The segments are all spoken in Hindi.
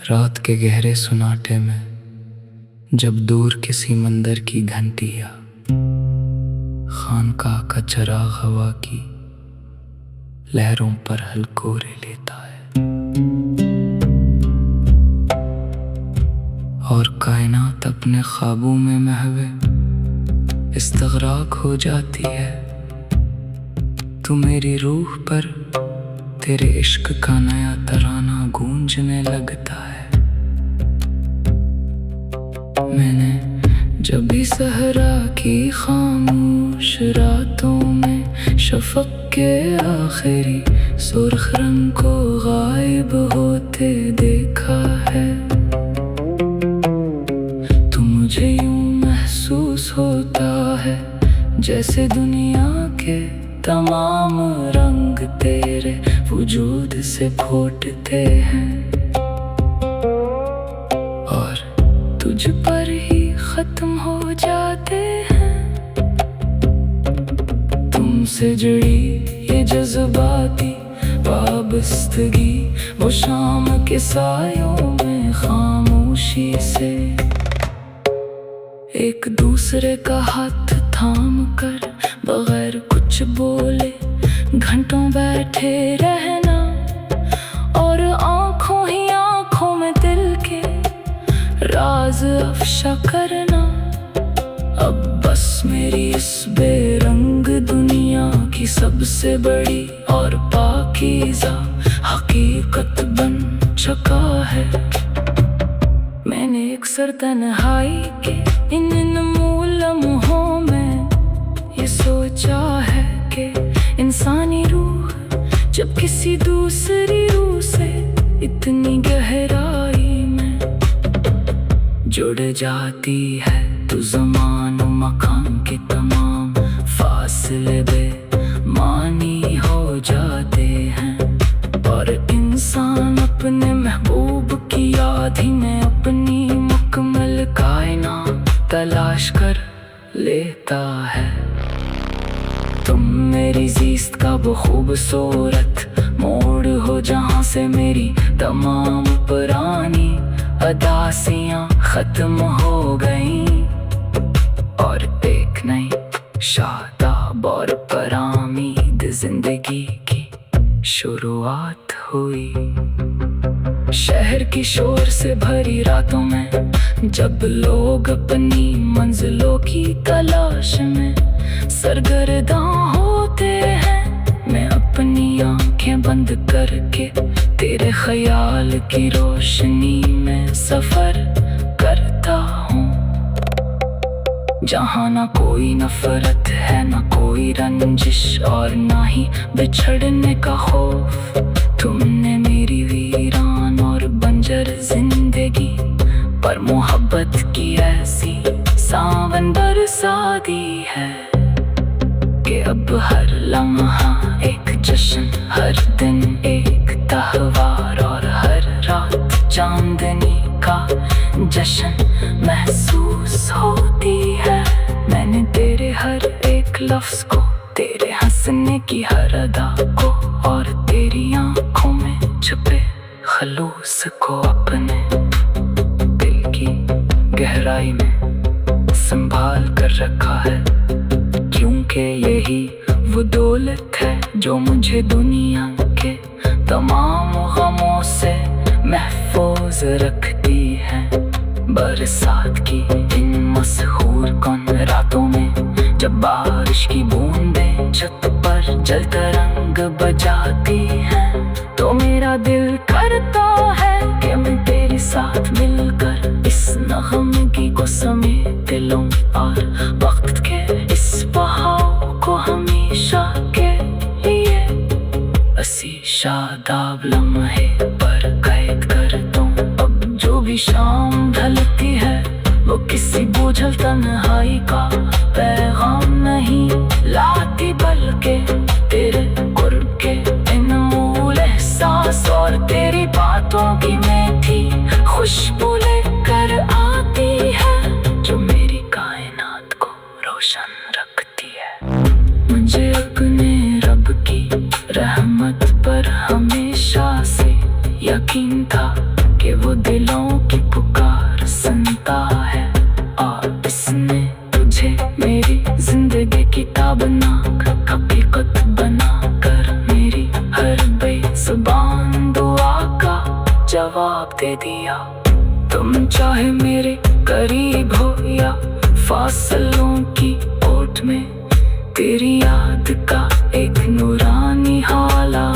रात के गहरे सुनाटे में जब दूर किसी मंदिर की घंटी या खानकाह का चराग हवा की लहरों पर हलकोरे लेता है और कायनात अपने ख्वाबों में महवे इस्तगराक हो जाती है, तो मेरी रूह पर तेरे इश्क का नया तराना गूंजने लगता है। मैंने जब भी सहरा की खामोश रातों में शफक के आखिरी सुर्ख रंग को गायब होते देखा है, तो मुझे यूं महसूस होता है जैसे दुनिया के तमाम रंग तेरे वजूद से फूटते हैं और तुझ पर ही खत्म हो जाते हैं। तुमसे जुड़ी ये जज्बाती वाबस्तगी वो शाम के सायों में खामोशी से एक दूसरे का हाथ थाम कर बगैर कुछ बोले घंटों बैठे रहना और आंखों ही आंखों में दिल के राज अफशा करना। अब बस मेरी इस बेरंग दुनिया की सबसे बड़ी और पाकीज़ा हकीकत बन चुका है। मैंने अक्सर तन्हाई के इन अनमोल लम्हों में ये सोचा है कि इंसानी रूह जब किसी दूसरी रूह से इतनी गहराई में जुड़ जाती है, तो ज़मान मकान के तमाम फासले बेमानी हो जाते हैं और इंसान अपने महबूब की याद ही में अपनी मुकम्मल कायनात तलाश कर लेता है। तुम मेरी ज़िस्त का वो खूबसूरत मोड़ हो जहाँ से मेरी तमाम पुरानी अदासियाँ खत्म हो गईं और एक नई शादाब और परामीद जिंदगी की शुरुआत हुई। शहर की शोर से भरी रातों में जब लोग अपनी मंजिलों की तलाश में सरगर्दा होते हैं, मैं अपनी आंखें बंद करके तेरे ख्याल की रोशनी में सफर करता हूँ, जहाँ ना कोई नफरत है ना कोई रंजिश और ना ही बिछड़ने का खौफ। तुमने मेरी वीरान और बंजर जिंदगी पर मोहब्बत की ऐसी सावन बरसा दी है कि अब हर लम्हा एक जश्न, हर दिन एक त्योहार और हर रात चांदनी का जश्न महसूस होती है। मैंने तेरे हर एक लफ्ज़ को, तेरे हंसने की हर अदा को और तेरी आंखों में छुपे खलूस को अपने दिल की गहराई में संभाल कर रखा है, क्योंकि यही वो दौलत है जो मुझे दुनिया के तमाम गमों से महफूज रखती है। बरसात की इन मशहूर कौन रातों में जब बारिश की बूंदें छत पर जलता रंग बजाती हैं, तो मेरा दिल करता है कि मैं तेरे साथ मिलकर इस नगमगी को समेट लूं और वक्त के इस बहाव को हमेशा के लिए असी शादाब लम्हे पर कैद कर दूं। अब जो भी शाम ढलती है वो किसी बोझल तन्हाई का पैगाम नहीं लाती, बल्कि तेरे कुर्ब के अनमोल एहसास और तेरी बातों की मीठी खुशबू लेकर आती है, जो मेरी कायनात को रोशन रखती है। दे दिया। तुम चाहे मेरे करीब हो या फासलों की ओट में, तेरी याद का एक नूरानी हाला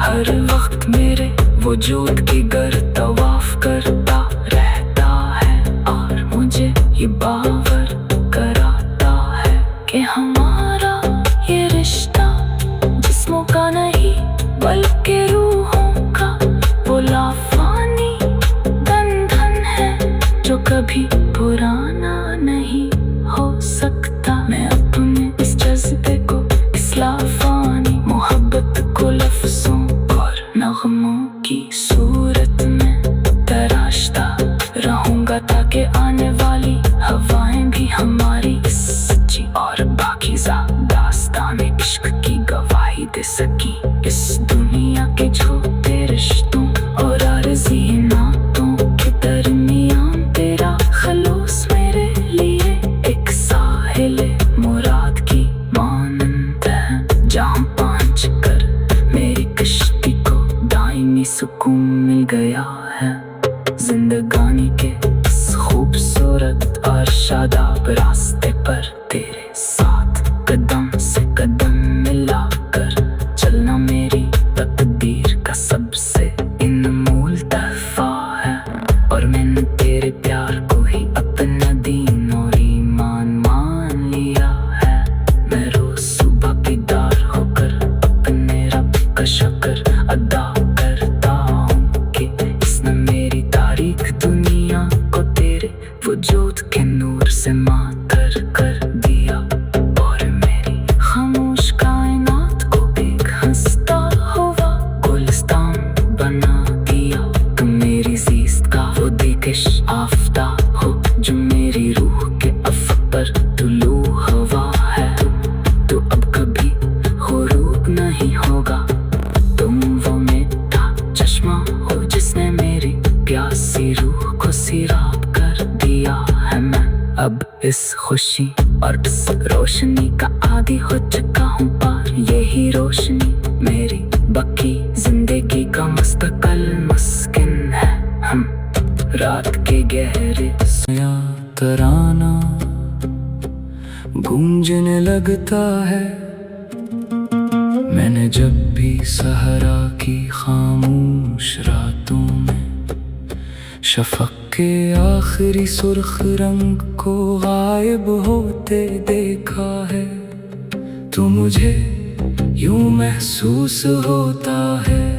हर वक्त मेरे वजूद की गर तवाफ करता रहता है। और मुझे ये बावर कराता है कि हमारा ये रिश्ता जिस्मों का नहीं बल्कि रूहों का वो लाफानी बंधन है जो कभी पुराना नहीं हो सकता। मैं अपने इस जज्बे को, इस लाफानी मोहब्बत को लफ्जों और नगमों की सूरत में तराशता रहूंगा ताकि आने वाली हवाएं भी हमारी इस सच्ची और पाकीज़ा दास्ताने इश्क की गवाही दे सकी। इस दुनिया के छोटे रिश्तों और आरज़ी नातों के दरमियान तेरा खलूस मेरे लिए एक साहिल मुराद की मानंद है, जहाँ पहुँच कर मेरी कश्ती को दायमी सुकून मिल गया है। जिंदगानी के इस खूबसूरत और शादाब रास्ते पर तेरे साथ कदम से कदम मिलाकर चलना मेरी तकदीर का सबसे अनमोल तोहफा है। और मैंने तेरे प्यार को ही अपना दीन और ईमान मान लिया है। मैं रोज सुबह बेदार होकर अपने रब का शुक्र अदा करता हूँ कि इसने मेरी तारीख दुनिया को तेरे वजूद के नूर से मातर कर दिया। और मेरी खामोश कायनात को एक हंसता हुआ गुलिस्तान बना दिया। तुम मेरी ज़ीस्त का वो दिकश आफ्ता हो जो मेरी रूह के अफ़क़ पर तुलू हवा है। तो अब कभी ग़ुरूब नहीं होगा। तुम वो मीठा चश्मा हो जिसने मेरी प्यासी रूह को सिराब कर दिया है। मैं अब इस खुशी और इस रोशनी का आदी हो चुका हूँ, पर यही रोशनी मेरी बाकी जिंदगी का मुस्तक़िल मस्किन है। हम रात के गहरे सोया तराना गूंजने लगता है। मैंने जब भी सहरा की खामोश रातों में शफ़क़ के आखिरी सुर्ख रंग को गायब होते देखा है, तो मुझे यूं महसूस होता है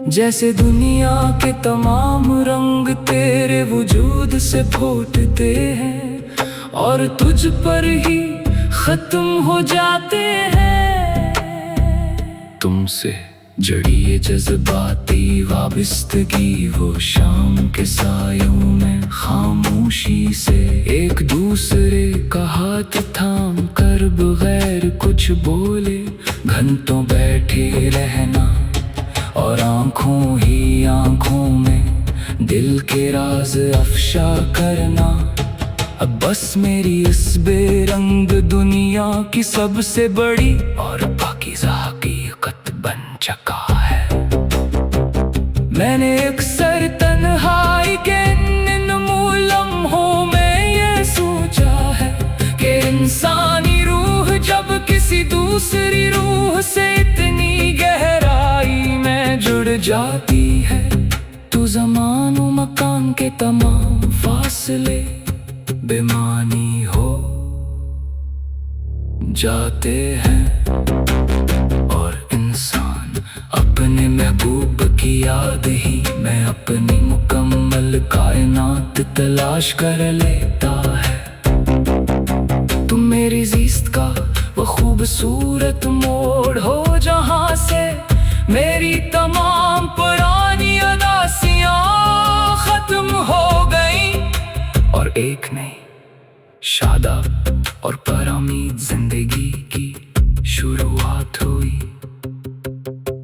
जैसे दुनिया के तमाम रंग तेरे वजूद से फूटते हैं और तुझ पर ही खत्म हो जाते हैं। तुमसे जड़ी ये जज्बाती वाबस्तगी वो शाम के सायों में खामोशी से एक दूसरे का हाथ थाम कर बगैर कुछ बोले घंटों बैठे रहना और आंखों ही आंखों में दिल के राज अफशा करना। अब बस मेरी इस बेरंग दुनिया की सबसे बड़ी और पाकीज़ा हकीकत बन चुका है। मैंने अक्सर तन्हाई के इन लम्हों में ये सोचा है कि इंसानी रूह जब किसी दूसरी रूह से इतनी गहराई में जुड़ जाती है तो ज़मान व मकान के तमाम फासले बेमानी हो जाते हैं और इंसान अपने महबूब की याद ही में अपनी मुकम्मल कायनात तलाश कर लेता है। तुम मेरी ज़ीस्त का वो खूबसूरत मोड़ हो जहाँ से मेरी तमाम पुरानी अदासियाँ खत्म हो गई और एक नई शादाब और परउम्मीद जिंदगी की शुरुआत हुई।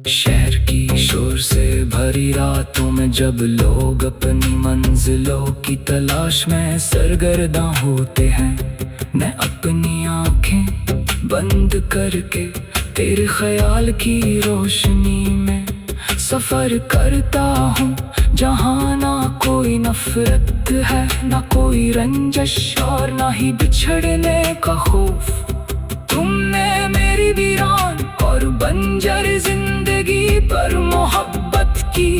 शहर की शोर से भरी रातों में जब लोग अपनी मंजिलों की तलाश में सरगर्दा होते हैं, मैं अपनी आंखें बंद करके तेरे ख्याल की रोशनी में सफर करता हूँ जहाँ ना कोई नफरत है, ना कोई रंजश और ना ही बिछड़ने का खौफ। तुमने मेरी वीरान और बंजर जिंदगी पर मोहब्बत की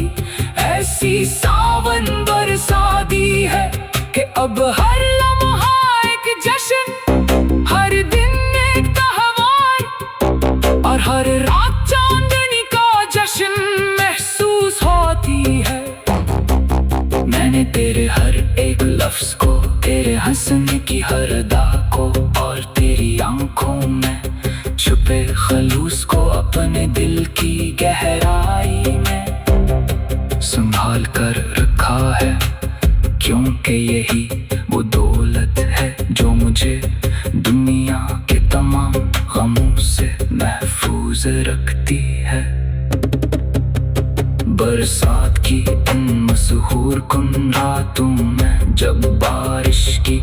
ऐसी सावन बरसा दी है कि अब हर लम्हा एक जश्न, हर दिन एक त्योहार और हर रात चांदनी का जश्न महसूस होती है। मैंने तेरे हर एक लफ्ज को, तेरे हंसने की हर अदा को और तेरी आंखों में छुपे खलूस को अपने दिल की गहराई में संभाल कर रखा है, क्योंकि यही वो दौलत है जो मुझे दुनिया के तमाम गमों से महफूज रखती है। बरसात की इन मशहूर कुन रातों में जब बारिश की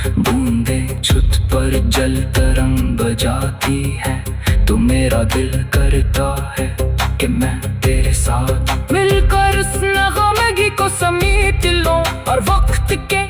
बूंदें छत पर जल तरंग बजाती है, तो मेरा दिल करता है कि मैं तेरे साथ मिलकर उस नगमगी को समेट लूं और वक्त के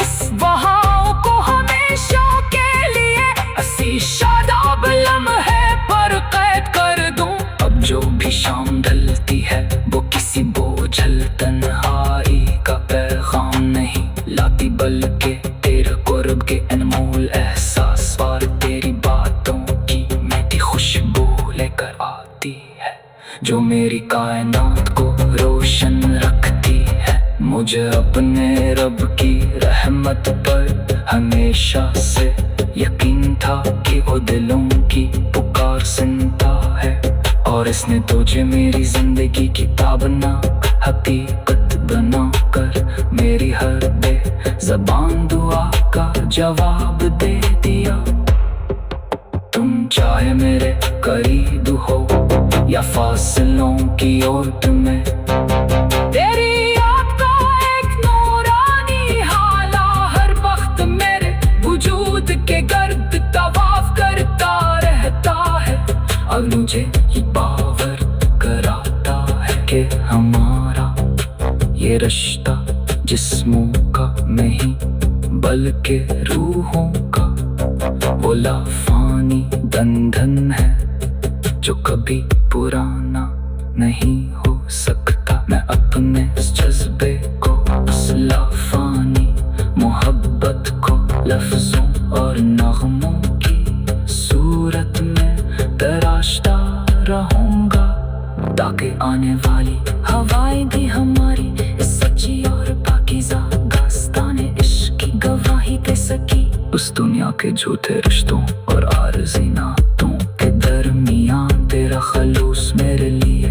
इस बहाव को हमेशा के लिए ऐसी शादाब लम्हे पर कैद कर दूं। अब जो भी शाम ढलती है वो किसी बोझल तन्हाई का पैगाम नहीं लाती, बल्कि तेरे कुर्ब के अनमोल एहसास और तेरी बातों की मीठी खुशबू लेकर आती है, जो मेरी कायनात को रोशन रखती है। मुझे अपने रब की रहमत पर हमेशा से यकीन था कि वो दिलों की पुकार सुनता है, और इसने तुझे मेरी जिंदगी की ताबना हकीकत बना कर मेरी हर बेज़बान दुआ का जवाब दे दिया। तुम चाहे मेरे करीब हो या फासलों की ओट में, तेरी याद का एक नूरानी हाला हर वक्त मेरे वजूद के गर्द तवाफ करता रहता है। अब मुझे ये बावर कराता है कि हमारा ये रिश्ता जिस्मों का नहीं बल्कि रूहों का वो लाफानी बंधन है, जो कभी पुराना नहीं हो सकता। मैं अपने इस जज्बे को, उस लाफानी मोहब्बत को लफ्जों और नगमों की सूरत में तराशता रहूंगा, ताकि आने वाली हवाएं भी हमारी इस सच्ची और पाकीज़ा दास्ताने इश्क की गवाही दे सकी। उस दुनिया के झूठे रिश्तों और आरज़ी नातों के दरमियान तेरा खलूस मेरे लिए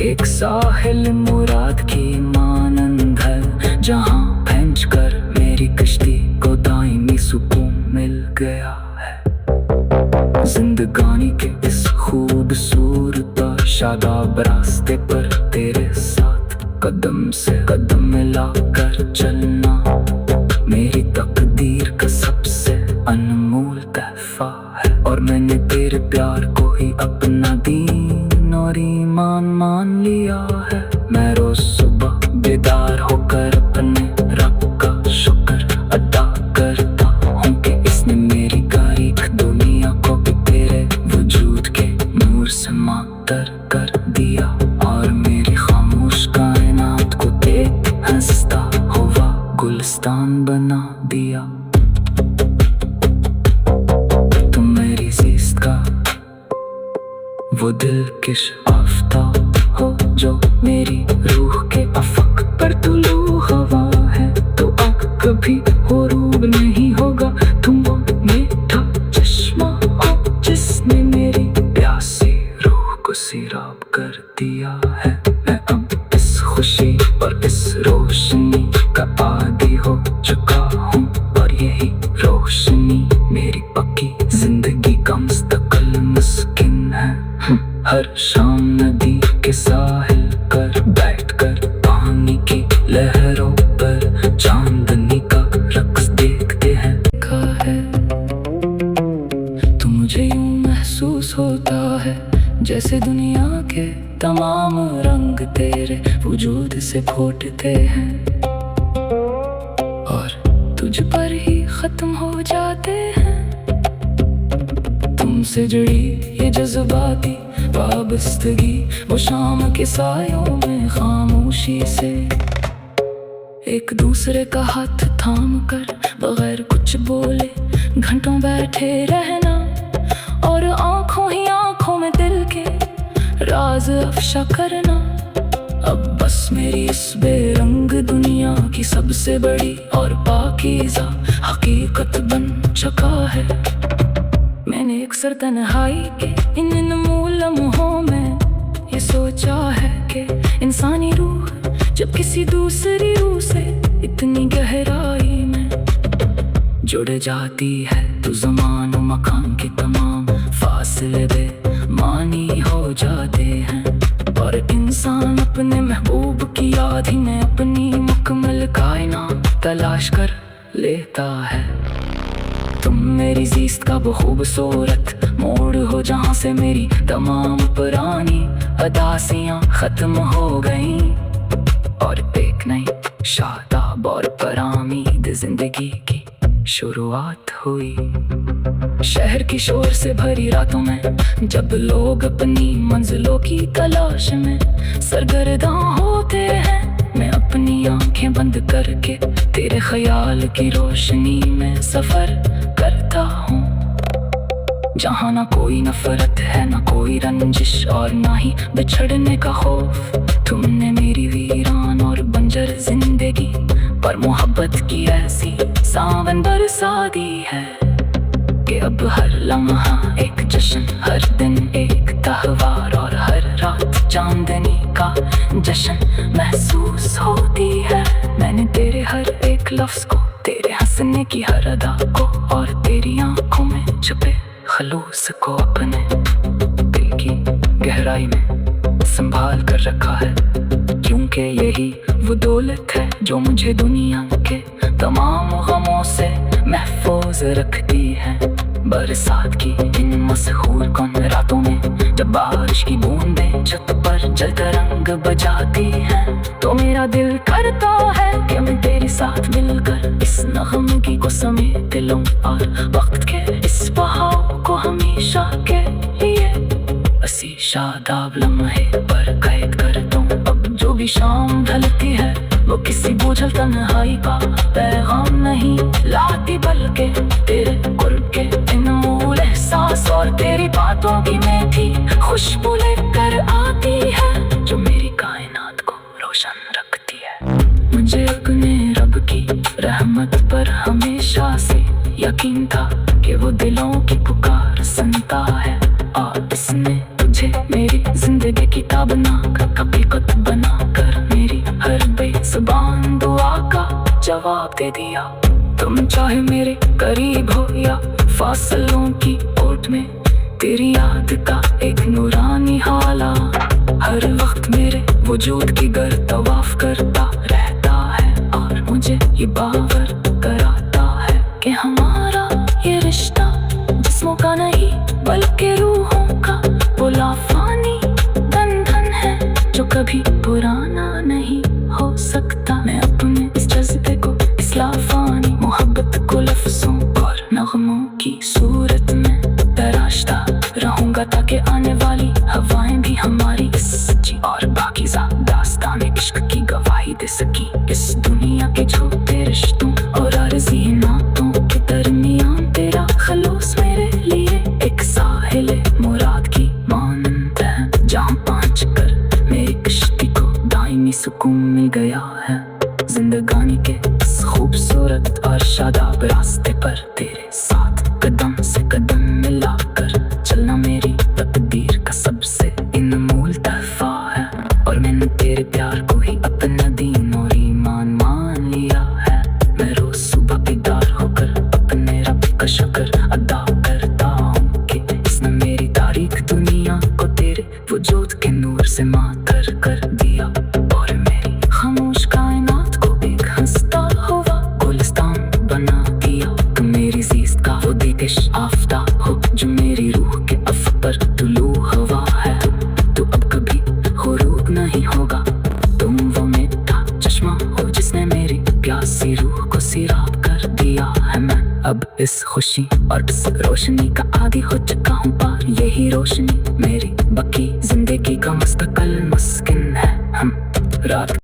एक साहिल मुराद की मानंद है, जहाँ पहुँच कर मेरी कश्ती को दायमी सुकून मिल गया है। जिंदगानी के इस खूबसूरत और शादाब रास्ते पर तेरे साथ कदम से कदम मिलाकर चलना मेरी तकदीर का सबसे अनमोल तहफा है, और मैंने तेरे प्यार को ही अपना दीन और ईमान मान लिया है। मैं रोज सुबह बेदार होकर अपने रब का शुक्र अदा करता हूँ कि इसने मेरी गारीख दुनिया को भी तेरे वजूद के नूर से मातर कर दिया, और मेरी खामोश कायनात को देख हंसता हुआ गुलिस्तान बना दिया। तुम मेरी ज़िस्त का वो दिलकश आफ़ताब हो जो मेरी रूह के अफ़क़ पर तुलू हवा है, तो अब कभी ग़ुरूब नहीं होगा। तुम वो मीठा चश्मा हो जिसने मेरी प्यासी रूह को सिराब कर दिया है। मैं अब इस खुशी और इस रोशनी का आदी हो चुका हूँ, और यही रोशनी मेरी पक्की जिंदगी का मुस्तक़िल मुस्किन है। हर शाम नदी के साहिल कर बैठकर पानी की लहरों पर चांदनी का रक्स देखते हैं। तो मुझे यूं महसूस होता है जैसे दुनिया के तमाम रंग रंग तेरे वजूद से फूटते हैं और तुझ पर ही खत्म हो जाते हैं। तुमसे जुड़ी ये जज्बाती वाबस्तगी वो शाम के सायों में खामोशी से एक दूसरे का हाथ थाम कर बगैर कुछ बोले घंटों बैठे रहना और आंखों ही आंखों में दिल के राज अफशा करना। अब बस मेरी इस बेरंग दुनिया की सबसे बड़ी और पाकीज़ा हकीकत बन चुका है। मैंने अक्सर तन्हाई के इन अनमोल लम्हों में ये सोचा है कि इंसानी रूह जब किसी दूसरी रूह से इतनी गहराई में जुड़ जाती है तो ज़मान और मकान के तमाम फासले बेमानी हो जाते हैं और इंसान अपने महबूब की याद ही में अपनी मुकम्मल कायनात तलाश कर लेता है। तुम मेरी ज़िस्त का वो खूबसूरत मोड़ हो जहाँ से मेरी तमाम पुरानी अदासियाँ ख़त्म हो गईं और एक नई शादाब और परामीद जिंदगी की शुरुआत हुई। शहर की शोर से भरी रातों में जब लोग अपनी मंजिलों की तलाश में सरगर्दां होते हैं, मैं अपनी आंखें बंद करके तेरे ख्याल की रोशनी में सफर करता हूँ। जहाँ ना कोई नफरत है ना कोई रंजिश और ना ही बिछड़ने का खौफ, तुमने मेरी वीरान और बंजर जिंदगी पर मोहब्बत की ऐसी सावन बरसा दी है कि अब हर लम्हा एक जश्न, हर दिन एक त्योहार और हर रात चांदनी का जश्न महसूस होती है। मैंने तेरे हर एक लफ्ज को, तेरे हंसने की हर अदा को और तेरी आंखों में छुपे खलूस को अपने दिल की गहराई में संभाल कर रखा है, क्योंकि यही वो दौलत है जो मुझे दुनिया के तमाम गमों से महफूज रखती है। बरसात की इन मशहूर कौन रातों में जब बारिश की बूंदें छत पर जलकर रंग बजाती हैं, तो मेरा दिल करता है कि मैं तेरे साथ मिलकर इस नगमे को समेट लूं और वक्त के इस बहाव को हमेशा के लिए असी शादाब लम्हे पर कैद कर दूं। अब जो भी शाम ढलती है वो किसी बोझल तन्हाई का पैगाम नहीं लाती, बल्कि तेरे कुर्ब के अनमोल एहसास और तेरी बातों की मीठी खुशबू लेकर आती है जो मेरी कायनात को रोशन रखती है। मुझे अपने रब की रहमत पर हमेशा से यकीन था कि वो दिलों की पुकार सुनता है और इसने तुझे मेरी जिंदगी की ताबनाक हकीकत बनाकर मेरी हर बेज़ुबान दुआ का जवाब दे दिया। तुम चाहे मेरे करीब हो या फासलों की ओट में, तेरी याद का एक नूरानी हाला हर वक्त मेरे वजूद की गर तवाफ करता रहता है और मुझे ये बावर कराता है कि हमारा ये रिश्ता जिस्मों का नहीं बल्कि रूहों का वो लाफानी बंधन है जो कभी पुराना नहीं हो सकता। मैं अपने इस जज्बे को, इस लाफानी मोहब्बत को लफ्जों और नगमों की सूरत में तराशता रहूंगा ताकि आने वाली हवाएं भी हमारी इस सच्ची और पाकीज़ा दास्तान इश्क की गवाही दे सकी। इस दुनिया के छोटे रिश्तों और आरज़ी नातों के दरमियान तेरा खलूस मेरे लिए एक साहिल मुराद की मानंद है, जहाँ पहुँच कर मेरी किश्ती को दायमी सुकून मिल गया है। जिंदगानी के इस खूबसूरत और शादाब रास्ते पर तेरे साथ कदम से कदम मिलाकर चलना मेरी तकदीर का सबसे अनमोल तोहफा है और मैंने तेरे प्यार को ही अपना दीन और ईमान मान लिया है। मैं रोज सुबह बेदार होकर अपने रब का शुक्र अदा करता हूँ कि इसने मेरी तारीख दुनिया को तेरे वजूद के नूर से मातर कर दिया और मेरी खामोश कायनात को एक हंसता हुआ गुलिस्तान बना दिया। तुम मेरी ज़िस्त का वो दिकश आफ्ताब हो जो मेरी रूह के अफ पर तुलू हवा है। तू अब कभी गुरूब नहीं होगा अब इस खुशी और इस रोशनी का आदी हो चुका हूँ पार। यही रोशनी मेरी बाकी जिंदगी का मुस्तकल मुस्किन है। हम रात